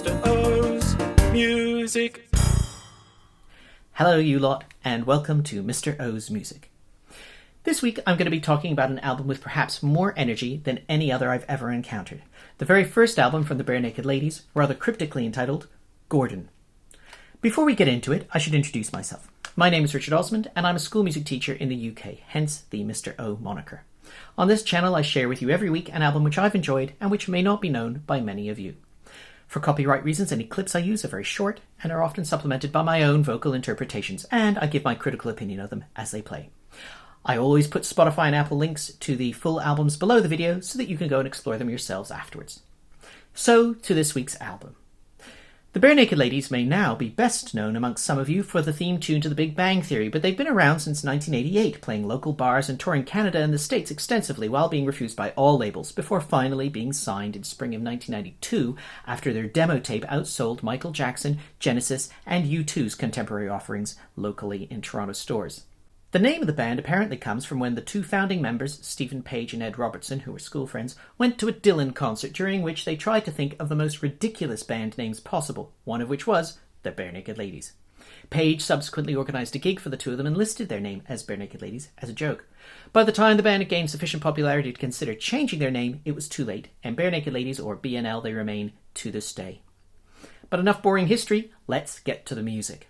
Mr. O's Music. Hello you lot, and welcome to Mr. O's Music. This week I'm going to be talking about an album with perhaps more energy than any other I've ever encountered. The very first album from the Barenaked Ladies, rather cryptically entitled Gordon. Before we get into it, I should introduce myself. My name is Richard Osmond, and I'm a school music teacher in the UK, hence the Mr. O moniker. On this channel I share with you every week an album which I've enjoyed and which may not be known by many of you. For copyright reasons, any clips I use are very short and are often supplemented by my own vocal interpretations, and I give my critical opinion of them as they play. I always put Spotify and Apple links to the full albums below the video so that you can go and explore them yourselves afterwards. So, to this week's album. The Barenaked Ladies may now be best known amongst some of you for the theme tune to The Big Bang Theory, but they've been around since 1988, playing local bars and touring Canada and the States extensively while being refused by all labels, before finally being signed in spring of 1992 after their demo tape outsold Michael Jackson, Genesis and U2's contemporary offerings locally in Toronto stores. The name of the band apparently comes from when the two founding members, Stephen Page and Ed Robertson, who were school friends, went to a Dylan concert during which they tried to think of the most ridiculous band names possible, one of which was the Barenaked Ladies. Page subsequently organised a gig for the two of them and listed their name as Barenaked Ladies as a joke. By the time the band had gained sufficient popularity to consider changing their name, it was too late, and Barenaked Ladies, or BNL, they remain to this day. But enough boring history, let's get to the music.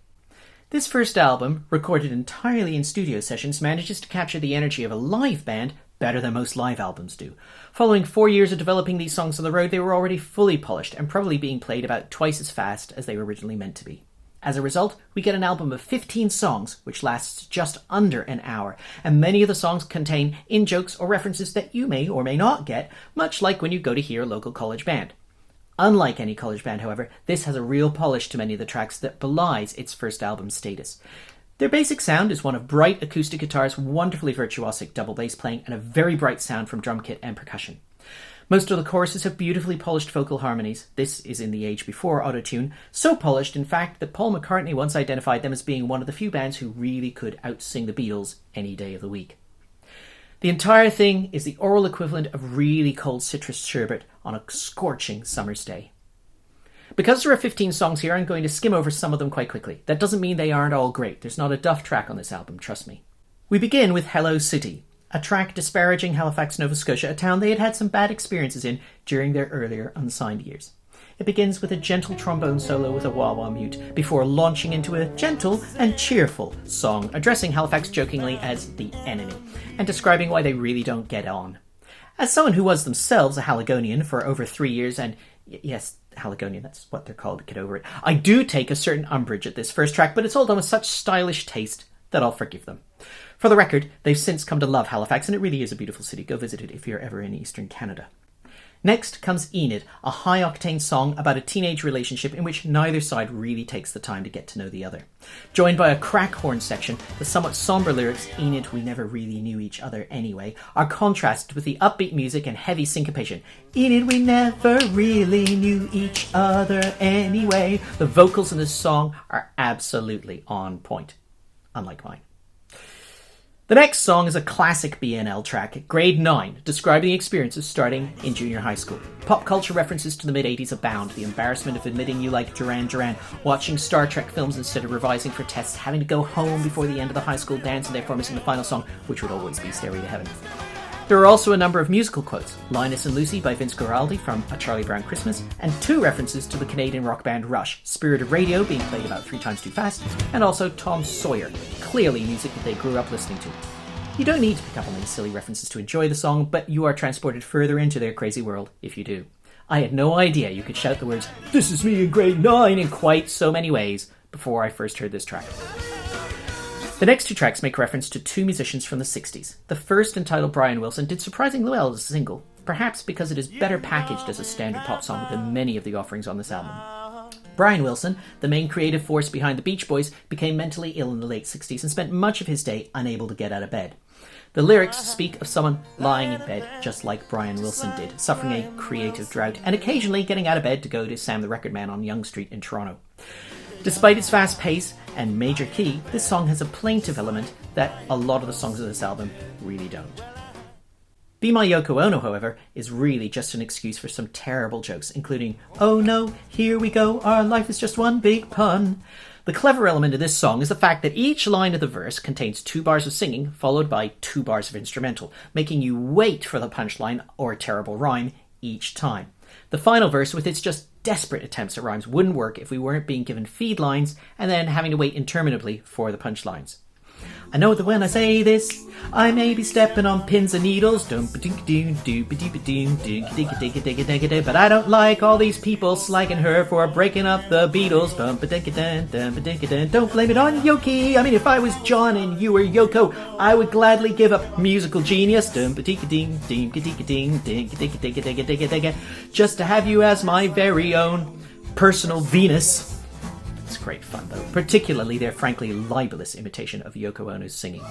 This first album, recorded entirely in studio sessions, manages to capture the energy of a live band better than most live albums do. Following 4 years of developing these songs on the road, they were already fully polished and probably being played about twice as fast as they were originally meant to be. As a result, we get an album of 15 songs, which lasts just under an hour, and many of the songs contain in-jokes or references that you may or may not get, much like when you go to hear a local college band. Unlike any college band, however, this has a real polish to many of the tracks that belies its first album status. Their basic sound is one of bright acoustic guitars, wonderfully virtuosic double bass playing, and a very bright sound from drum kit and percussion. Most of the choruses have beautifully polished vocal harmonies. This is in the age before autotune, so polished, in fact, that Paul McCartney once identified them as being one of the few bands who really could outsing the Beatles any day of the week. The entire thing is the oral equivalent of really cold citrus sherbet on a scorching summer's day. Because there are 15 songs here, I'm going to skim over some of them quite quickly. That doesn't mean they aren't all great. There's not a duff track on this album, trust me. We begin with Hello City, a track disparaging Halifax, Nova Scotia, a town they had had some bad experiences in during their earlier unsigned years. It begins with a gentle trombone solo with a wah-wah mute, before launching into a gentle and cheerful song, addressing Halifax jokingly as the enemy, and describing why they really don't get on. As someone who was themselves a Haligonian for over 3 years, and yes, Haligonian, that's what they're called, get over it, I do take a certain umbrage at this first track, but it's all done with such stylish taste that I'll forgive them. For the record, they've since come to love Halifax, and it really is a beautiful city. Go visit it if you're ever in Eastern Canada. Next comes Enid, a high-octane song about a teenage relationship in which neither side really takes the time to get to know the other. Joined by a crack horn section, the somewhat sombre lyrics, Enid, we never really knew each other anyway, are contrasted with the upbeat music and heavy syncopation. Enid, we never really knew each other anyway. The vocals in this song are absolutely on point, unlike mine. The next song is a classic BNL track, Grade 9, describing the experience of starting in junior high school. Pop culture references to the mid-80s abound. The embarrassment of admitting you like Duran Duran, watching Star Trek films instead of revising for tests, having to go home before the end of the high school dance and therefore missing the final song, which would always be Stairway to Heaven. There are also a number of musical quotes, Linus and Lucy by Vince Guaraldi from A Charlie Brown Christmas, and 2 references to the Canadian rock band Rush, Spirit of Radio being played about 3 times too fast, and also Tom Sawyer, clearly music that they grew up listening to. You don't need to pick up on these silly references to enjoy the song, but you are transported further into their crazy world if you do. I had no idea you could shout the words, "This is me in grade 9" in quite so many ways before I first heard this track. The next 2 tracks make reference to 2 musicians from the 60s. The first, entitled Brian Wilson, did surprisingly well as a single, perhaps because it is better packaged as a standard pop song than many of the offerings on this album. Brian Wilson, the main creative force behind the Beach Boys, became mentally ill in the late 60s and spent much of his day unable to get out of bed. The lyrics speak of someone lying in bed, just like Brian Wilson did, suffering a creative drought, and occasionally getting out of bed to go to Sam the Record Man on Yonge Street in Toronto. Despite its fast pace and major key, this song has a plaintive element that a lot of the songs of this album really don't. Be My Yoko Ono, however, is really just an excuse for some terrible jokes, including, "Oh no, here we go, our life is just one big pun." The clever element of this song is the fact that each line of the verse contains 2 bars of singing, followed by 2 bars of instrumental, making you wait for the punchline or terrible rhyme each time. The final verse, with its just desperate attempts at rhymes, wouldn't work if we weren't being given feed lines and then having to wait interminably for the punchlines. I know that when I say this, I may be stepping on pins and needles, but I don't like all these people slagging her for breaking up the Beatles. Don't blame it on Yoki. I mean, if I was John and you were Yoko, I would gladly give up musical genius just to have you as my very own personal Venus. It's great fun, though, particularly their frankly libelous imitation of Yoko Ono's singing.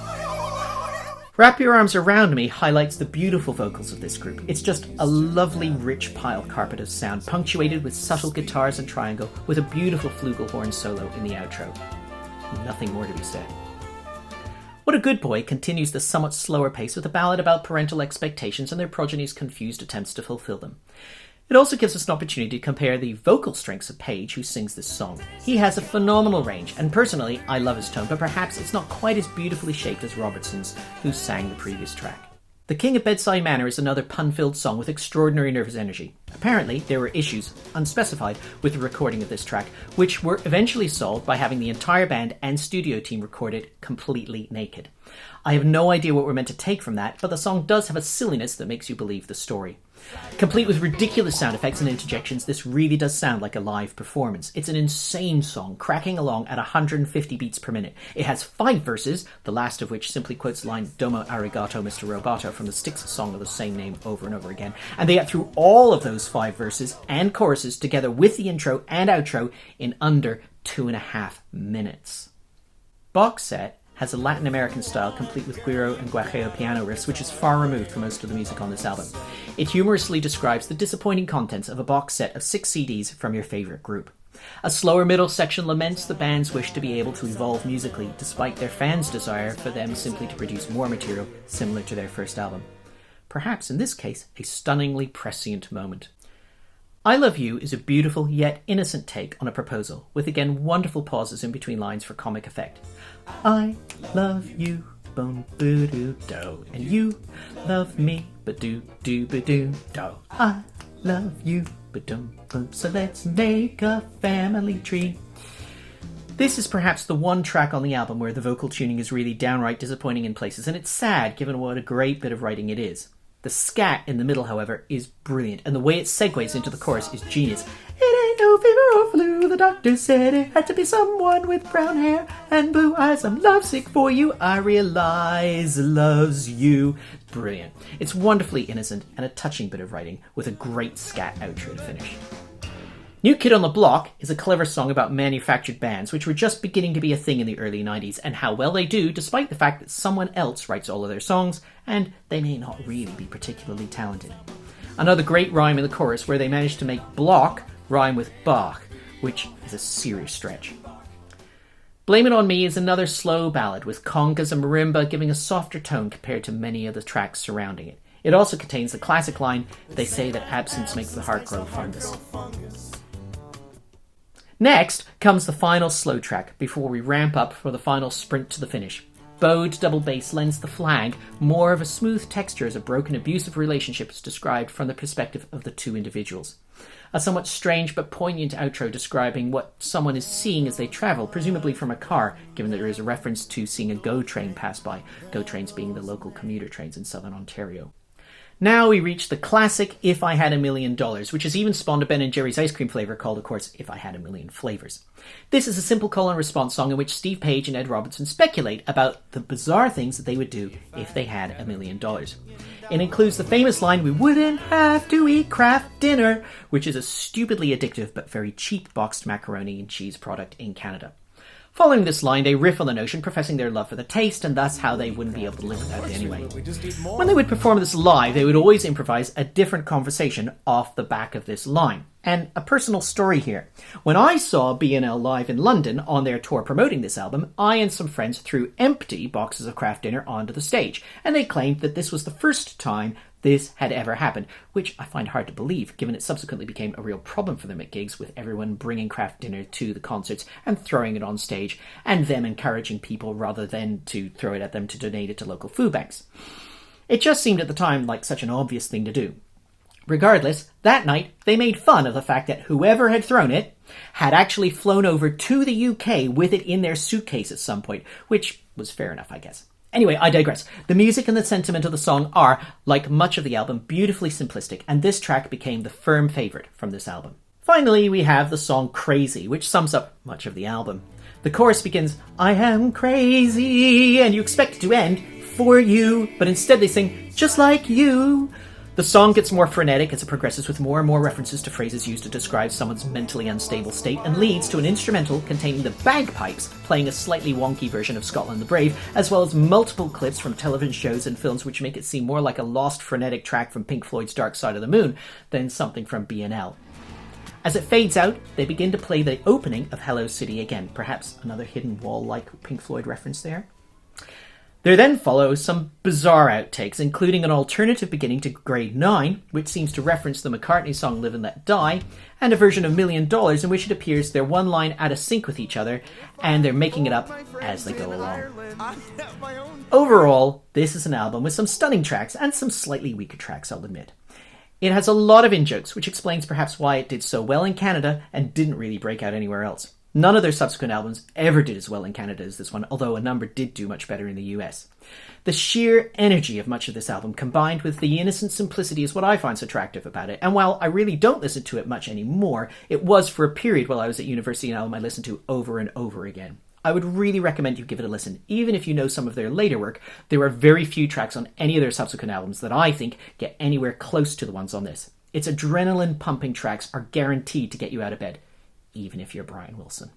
Wrap Your Arms Around Me highlights the beautiful vocals of this group. It's just a lovely, rich pile carpet of sound, punctuated with subtle guitars and triangle, with a beautiful flugelhorn solo in the outro. Nothing more to be said. What a Good Boy continues the somewhat slower pace with a ballad about parental expectations and their progeny's confused attempts to fulfill them. It also gives us an opportunity to compare the vocal strengths of Page, who sings this song. He has a phenomenal range, and personally, I love his tone, but perhaps it's not quite as beautifully shaped as Robertson's, who sang the previous track. The King of Bedside Manor is another pun-filled song with extraordinary nervous energy. Apparently, there were issues, unspecified, with the recording of this track, which were eventually solved by having the entire band and studio team record it completely naked. I have no idea what we're meant to take from that, but the song does have a silliness that makes you believe the story. Complete with ridiculous sound effects and interjections, this really does sound like a live performance. It's an insane song, cracking along at 150 beats per minute. It has 5 verses, the last of which simply quotes the line "Domo arigato, Mr. Roboto" from the Styx song of the same name over and over again. And they get through all of those 5 verses and choruses together with the intro and outro in under 2.5 minutes. Box Set has a Latin American style complete with guiro and guajeo piano riffs, which is far removed from most of the music on this album. It humorously describes the disappointing contents of a box set of 6 CDs from your favourite group. A slower middle section laments the band's wish to be able to evolve musically, despite their fans' desire for them simply to produce more material similar to their first album. Perhaps, in this case, a stunningly prescient moment. I Love You is a beautiful yet innocent take on a proposal, with again wonderful pauses in between lines for comic effect. I love you, bum boo doo do, and you love me, but do do ba do do. I love you, but dum bum, so let's make a family tree. This is perhaps the one track on the album where the vocal tuning is really downright disappointing in places, and it's sad given what a great bit of writing it is. The scat in the middle, however, is brilliant, and the way it segues into the chorus is genius. It ain't no fever or flu, the doctor said it had to be someone with brown hair and blue eyes. I'm lovesick for you, I realize loves you. Brilliant. It's wonderfully innocent and a touching bit of writing with a great scat outro to finish. New Kid on the Block is a clever song about manufactured bands, which were just beginning to be a thing in the early 90s, and how well they do, despite the fact that someone else writes all of their songs, and they may not really be particularly talented. Another great rhyme in the chorus where they managed to make block rhyme with Bach, which is a serious stretch. Blame It On Me is another slow ballad, with congas and marimba giving a softer tone compared to many of the tracks surrounding it. It also contains the classic line, "They say that absence makes the heart grow fungus." Next comes the final slow track, before we ramp up for the final sprint to the finish. Bowed double bass lends the flag more of a smooth texture as a broken abusive relationship is described from the perspective of the 2 individuals. A somewhat strange but poignant outro describing what someone is seeing as they travel, presumably from a car, given that there is a reference to seeing a GO train pass by, GO trains being the local commuter trains in southern Ontario. Now we reach the classic If I Had $1 Million, which has even spawned a Ben & Jerry's ice cream flavour called, of course, If I Had a Million Flavours. This is a simple call and response song in which Steve Page and Ed Robertson speculate about the bizarre things that they would do if they had $1 million. It includes the famous line, "We wouldn't have to eat Kraft dinner," which is a stupidly addictive but very cheap boxed macaroni and cheese product in Canada. Following this line, they riff on the notion, professing their love for the taste, and thus how they wouldn't be able to live without it anyway. When they would perform this live, they would always improvise a different conversation off the back of this line. And a personal story here. When I saw B&L live in London on their tour promoting this album, I and some friends threw empty boxes of Kraft dinner onto the stage, and they claimed that this was the first time this had ever happened, which I find hard to believe, given it subsequently became a real problem for them at gigs, with everyone bringing craft dinner to the concerts and throwing it on stage, and them encouraging people rather than to throw it at them to donate it to local food banks. It just seemed at the time like such an obvious thing to do. Regardless, that night they made fun of the fact that whoever had thrown it had actually flown over to the UK with it in their suitcase at some point, which was fair enough, I guess. Anyway, I digress. The music and the sentiment of the song are, like much of the album, beautifully simplistic, and this track became the firm favourite from this album. Finally, we have the song Crazy, which sums up much of the album. The chorus begins, "I am crazy," and you expect it to end, "for you," but instead they sing, "just like you." The song gets more frenetic as it progresses, with more and more references to phrases used to describe someone's mentally unstable state, and leads to an instrumental containing the bagpipes playing a slightly wonky version of Scotland the Brave, as well as multiple clips from television shows and films which make it seem more like a lost frenetic track from Pink Floyd's Dark Side of the Moon than something from B&L. As it fades out, they begin to play the opening of Hello City again, perhaps another hidden wall-like Pink Floyd reference there. There then follows some bizarre outtakes, including an alternative beginning to Grade 9, which seems to reference the McCartney song Live and Let Die, and a version of $1 Million in which it appears they're one line out of sync with each other, and they're making it up as they go along. Overall, this is an album with some stunning tracks and some slightly weaker tracks, I'll admit. It has a lot of in-jokes, which explains perhaps why it did so well in Canada and didn't really break out anywhere else. None of their subsequent albums ever did as well in Canada as this one, although a number did do much better in the US. The sheer energy of much of this album, combined with the innocent simplicity, is what I find so attractive about it. And while I really don't listen to it much anymore, it was for a period while I was at university an album I listened to over and over again. I would really recommend you give it a listen. Even if you know some of their later work, there are very few tracks on any of their subsequent albums that I think get anywhere close to the ones on this. Its adrenaline-pumping tracks are guaranteed to get you out of bed, even if you're Brian Wilson.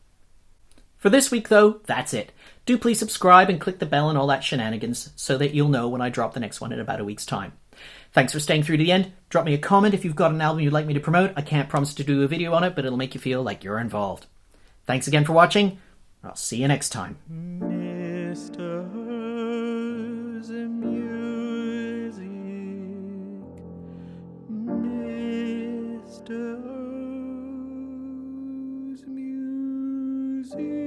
For this week, though, that's it. Do please subscribe and click the bell and all that shenanigans so that you'll know when I drop the next one in about a week's time. Thanks for staying through to the end. Drop me a comment if you've got an album you'd like me to promote. I can't promise to do a video on it, but it'll make you feel like you're involved. Thanks again for watching. I'll see you next time. Mr. O's Music. Mr. O's Music.